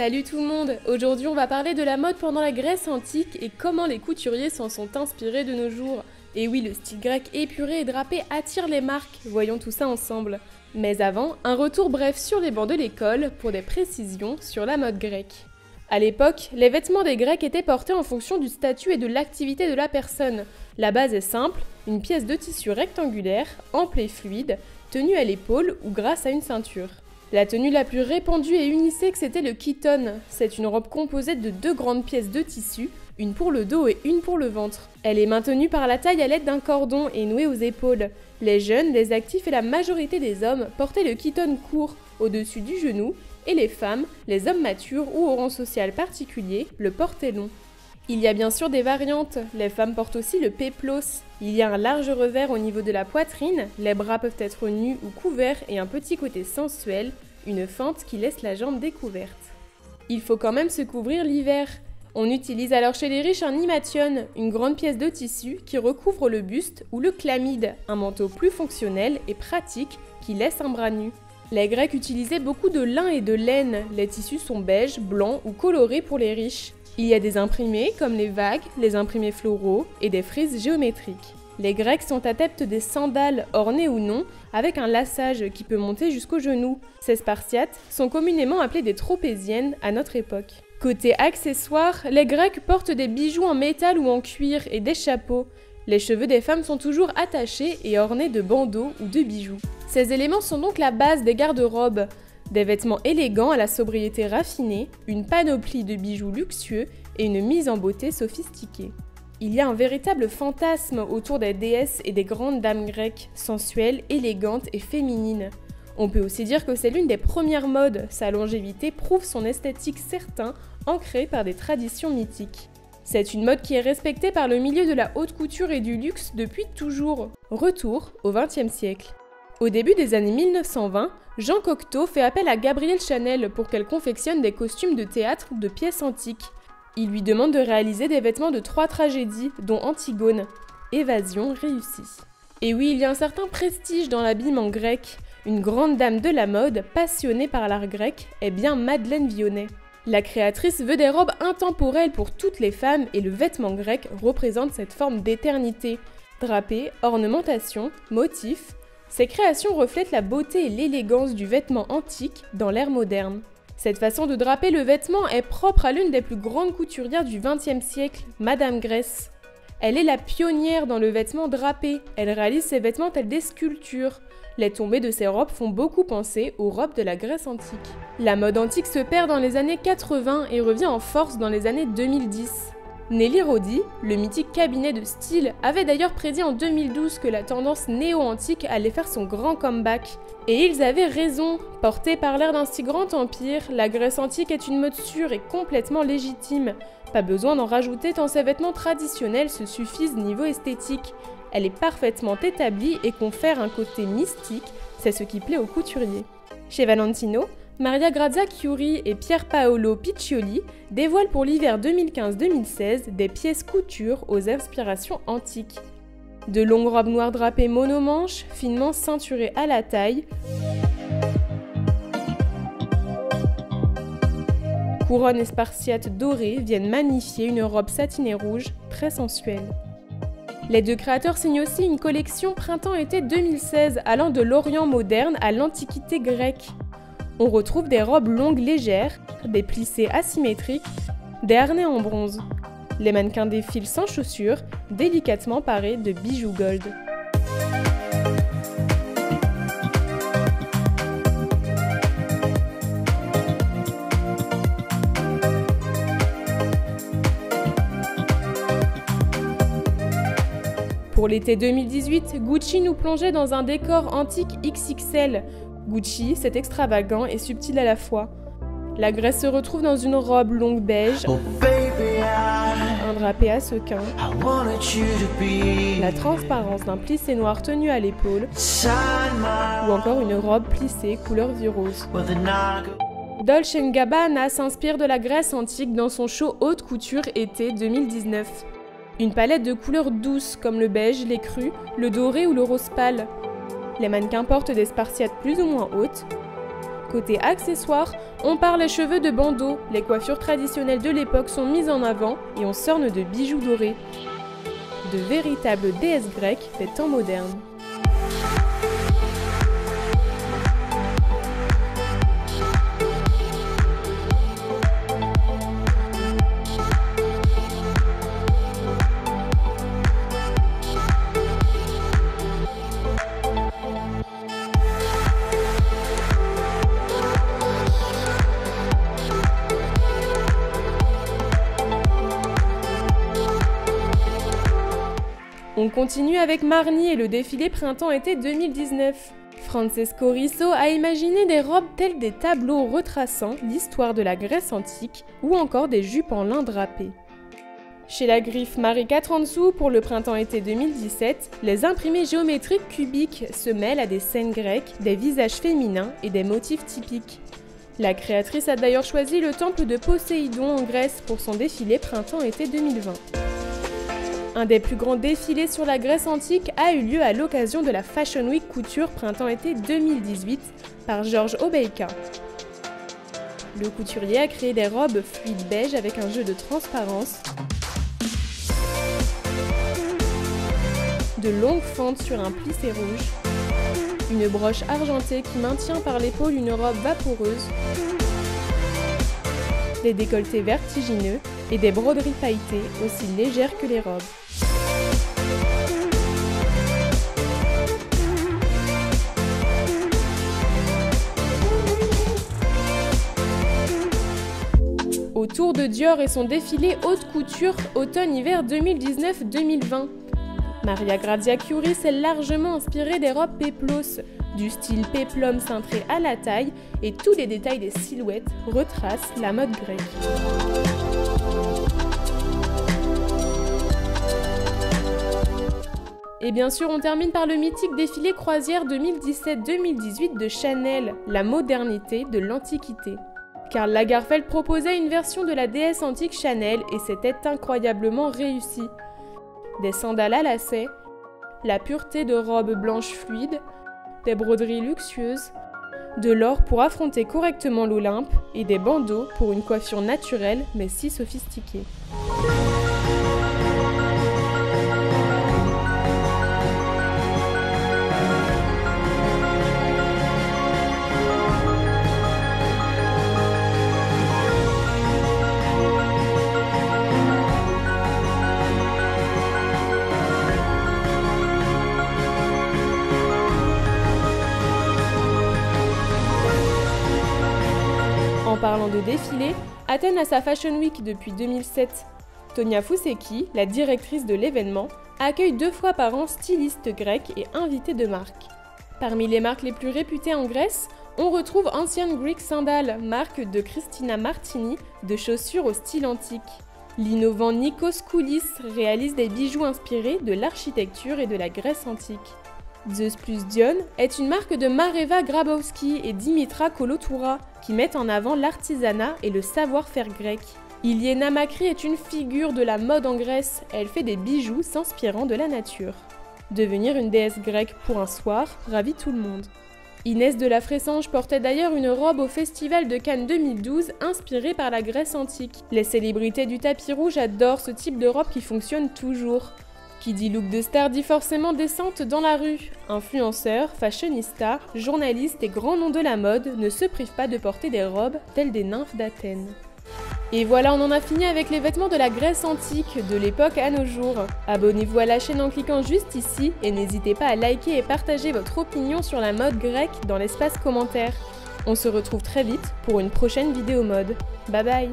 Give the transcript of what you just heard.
Salut tout le monde! Aujourd'hui on va parler de la mode pendant la Grèce antique et comment les couturiers s'en sont inspirés de nos jours. Et oui, le style grec épuré et drapé attire les marques, voyons tout ça ensemble. Mais avant, un retour bref sur les bancs de l'école pour des précisions sur la mode grecque. À l'époque, les vêtements des Grecs étaient portés en fonction du statut et de l'activité de la personne. La base est simple, une pièce de tissu rectangulaire, ample et fluide, tenue à l'épaule ou grâce à une ceinture. La tenue la plus répandue et unisexe était le chiton. C'est une robe composée de deux grandes pièces de tissu, une pour le dos et une pour le ventre. Elle est maintenue par la taille à l'aide d'un cordon et nouée aux épaules. Les jeunes, les actifs et la majorité des hommes portaient le chiton court, au-dessus du genou, et les femmes, les hommes matures ou au rang social particulier, le portaient long. Il y a bien sûr des variantes, les femmes portent aussi le péplos. Il y a un large revers au niveau de la poitrine, les bras peuvent être nus ou couverts et un petit côté sensuel, une fente qui laisse la jambe découverte. Il faut quand même se couvrir l'hiver. On utilise alors chez les riches un himation, une grande pièce de tissu qui recouvre le buste, ou le chlamyde, un manteau plus fonctionnel et pratique qui laisse un bras nu. Les Grecs utilisaient beaucoup de lin et de laine, les tissus sont beiges, blancs ou colorés pour les riches. Il y a des imprimés comme les vagues, les imprimés floraux et des frises géométriques. Les Grecs sont adeptes des sandales, ornées ou non, avec un laçage qui peut monter jusqu'aux genoux. Ces Spartiates sont communément appelés des tropéziennes à notre époque. Côté accessoires, les Grecs portent des bijoux en métal ou en cuir et des chapeaux. Les cheveux des femmes sont toujours attachés et ornés de bandeaux ou de bijoux. Ces éléments sont donc la base des garde-robes. Des vêtements élégants à la sobriété raffinée, une panoplie de bijoux luxueux et une mise en beauté sophistiquée. Il y a un véritable fantasme autour des déesses et des grandes dames grecques, sensuelles, élégantes et féminines. On peut aussi dire que c'est l'une des premières modes, sa longévité prouve son esthétique certain, ancrée par des traditions mythiques. C'est une mode qui est respectée par le milieu de la haute couture et du luxe depuis toujours. Retour au XXe siècle. Au début des années 1920, Jean Cocteau fait appel à Gabrielle Chanel pour qu'elle confectionne des costumes de théâtre de pièces antiques. Il lui demande de réaliser des vêtements de 3 tragédies, dont Antigone. Évasion réussie. Et oui, il y a un certain prestige dans l'habillement grec. Une grande dame de la mode, passionnée par l'art grec, est bien Madeleine Vionnet. La créatrice veut des robes intemporelles pour toutes les femmes et le vêtement grec représente cette forme d'éternité. Drapés, ornementation, motifs, ces créations reflètent la beauté et l'élégance du vêtement antique dans l'ère moderne. Cette façon de draper le vêtement est propre à l'une des plus grandes couturières du XXe siècle, Madame Grès. Elle est la pionnière dans le vêtement drapé, elle réalise ses vêtements tels des sculptures. Les tombées de ses robes font beaucoup penser aux robes de la Grèce antique. La mode antique se perd dans les années 80 et revient en force dans les années 2010. Nelly Rodi, le mythique cabinet de style, avait d'ailleurs prédit en 2012 que la tendance néo-antique allait faire son grand comeback. Et ils avaient raison, portée par l'air d'un si grand empire, la Grèce antique est une mode sûre et complètement légitime. Pas besoin d'en rajouter tant ses vêtements traditionnels se suffisent niveau esthétique. Elle est parfaitement établie et confère un côté mystique, c'est ce qui plaît aux couturiers. Chez Valentino, Maria Grazia Chiuri et Pier Paolo Piccioli dévoilent pour l'hiver 2015-2016 des pièces couture aux inspirations antiques. De longues robes noires drapées monomanches, finement ceinturées à la taille, couronnes et spartiates dorées viennent magnifier une robe satinée rouge très sensuelle. Les deux créateurs signent aussi une collection printemps-été 2016 allant de l'Orient moderne à l'Antiquité grecque. On retrouve des robes longues légères, des plissés asymétriques, des harnais en bronze. Les mannequins défilent sans chaussures, délicatement parés de bijoux gold. Pour l'été 2018, Gucci nous plongeait dans un décor antique XXL. Gucci, c'est extravagant et subtil à la fois. La Grèce se retrouve dans une robe longue beige, un drapé à sequins, la transparence d'un plissé noir tenu à l'épaule, ou encore une robe plissée couleur vieux rose. Dolce & Gabbana s'inspire de la Grèce antique dans son show haute couture été 2019. Une palette de couleurs douces comme le beige, les crus, le doré ou le rose pâle. Les mannequins portent des spartiates plus ou moins hautes, Côté accessoires, on parle cheveux de bandeau, les coiffures traditionnelles de l'époque sont mises en avant et on s'orne de bijoux dorés. De véritables déesses grecques des temps modernes. On continue avec Marni et le défilé printemps-été 2019. Francesco Risso a imaginé des robes telles des tableaux retraçant l'histoire de la Grèce antique ou encore des jupes en lin drapées. Chez la griffe Marie 4 en dessous, pour le printemps-été 2017, les imprimés géométriques cubiques se mêlent à des scènes grecques, des visages féminins et des motifs typiques. La créatrice a d'ailleurs choisi le temple de Poséidon en Grèce pour son défilé printemps-été 2020. Un des plus grands défilés sur la Grèce antique a eu lieu à l'occasion de la Fashion Week Couture Printemps-été 2018 par George Obeika. Le couturier a créé des robes fluides beige avec un jeu de transparence, de longues fentes sur un plissé rouge, une broche argentée qui maintient par l'épaule une robe vaporeuse, des décolletés vertigineux et des broderies pailletées aussi légères que les robes. Autour de Dior et son défilé haute couture automne-hiver 2019-2020. Maria Grazia Chiuri s'est largement inspirée des robes péplos, du style péplum cintré à la taille, et tous les détails des silhouettes retracent la mode grecque. Et bien sûr, on termine par le mythique défilé croisière 2017-2018 de Chanel, la modernité de l'Antiquité. Karl Lagerfeld proposait une version de la déesse antique Chanel et c'était incroyablement réussi. Des sandales à lacets, la pureté de robes blanches fluides, des broderies luxueuses, de l'or pour affronter correctement l'Olympe et des bandeaux pour une coiffure naturelle mais si sophistiquée. En parlant de défilé, Athènes a sa Fashion Week depuis 2007. Tonia Fouseki, la directrice de l'événement, accueille 2 fois par an stylistes grecs et invités de marque. Parmi les marques les plus réputées en Grèce, on retrouve Ancient Greek Sandal, marque de Christina Martini, de chaussures au style antique. L'innovant Nikos Koulis réalise des bijoux inspirés de l'architecture et de la Grèce antique. Zeus plus Dion est une marque de Mareva Grabowski et Dimitra Kolotoura qui mettent en avant l'artisanat et le savoir-faire grec. Iliena Makri est une figure de la mode en Grèce, elle fait des bijoux s'inspirant de la nature. Devenir une déesse grecque pour un soir ravit tout le monde. Inès de la Fressange portait d'ailleurs une robe au Festival de Cannes 2012 inspirée par la Grèce antique. Les célébrités du tapis rouge adorent ce type de robe qui fonctionne toujours. Qui dit look de star dit forcément descente dans la rue. Influenceurs, fashionistas, journalistes et grands noms de la mode ne se privent pas de porter des robes telles des nymphes d'Athènes. Et voilà, on en a fini avec les vêtements de la Grèce antique, de l'époque à nos jours. Abonnez-vous à la chaîne en cliquant juste ici et n'hésitez pas à liker et partager votre opinion sur la mode grecque dans l'espace commentaire. On se retrouve très vite pour une prochaine vidéo mode. Bye bye!